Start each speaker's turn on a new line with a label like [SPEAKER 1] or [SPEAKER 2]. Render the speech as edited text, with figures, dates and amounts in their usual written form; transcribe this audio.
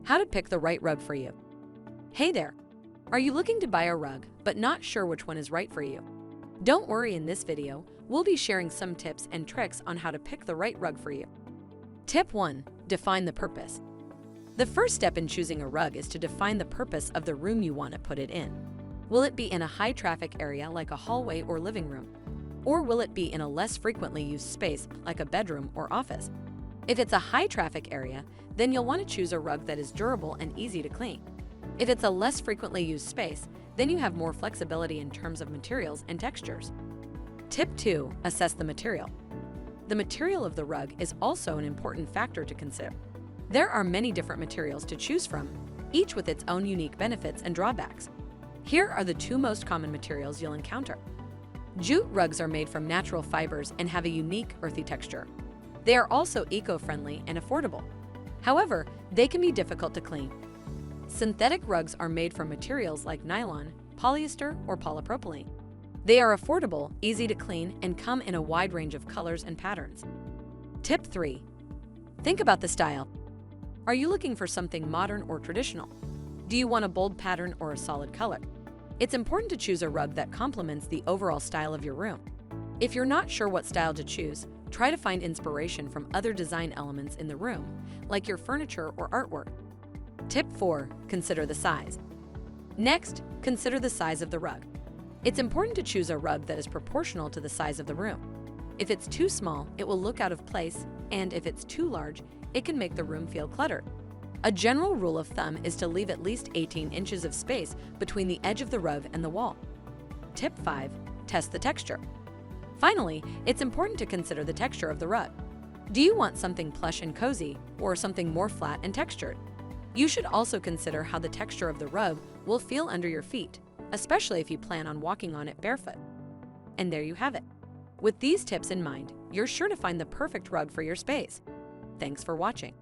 [SPEAKER 1] How to pick the right rug for you. Hey there! Are you looking to buy a rug but not sure which one is right for you? Don't worry, in this video, we'll be sharing some tips and tricks on how to pick the right rug for you. Tip 1. Define the purpose. The first step in choosing a rug is to define the purpose of the room you want to put it in. Will it be in a high-traffic area like a hallway or living room? Or will it be in a less frequently used space like a bedroom or office? If it's a high-traffic area, then you'll want to choose a rug that is durable and easy to clean. If it's a less frequently used space, then you have more flexibility in terms of materials and textures. Tip 2. Assess the material. The material of the rug is also an important factor to consider. There are many different materials to choose from, each with its own unique benefits and drawbacks. Here are the two most common materials you'll encounter. Jute rugs are made from natural fibers and have a unique earthy texture. They are also eco-friendly and affordable. However, they can be difficult to clean. Synthetic rugs are made from materials like nylon, polyester, or polypropylene. They are affordable, easy to clean, and come in a wide range of colors and patterns. Tip 3. Think about the style. Are you looking for something modern or traditional? Do you want a bold pattern or a solid color? It's important to choose a rug that complements the overall style of your room. If you're not sure what style to choose, try to find inspiration from other design elements in the room, like your furniture or artwork. Tip 4. Consider the size. Next, consider the size of the rug. It's important to choose a rug that is proportional to the size of the room. If it's too small, it will look out of place, and if it's too large, it can make the room feel cluttered. A general rule of thumb is to leave at least 18 inches of space between the edge of the rug and the wall. Tip 5. Test the texture. Finally, it's important to consider the texture of the rug. Do you want something plush and cozy, or something more flat and textured? You should also consider how the texture of the rug will feel under your feet, especially if you plan on walking on it barefoot. And there you have it. With these tips in mind, you're sure to find the perfect rug for your space. Thanks for watching.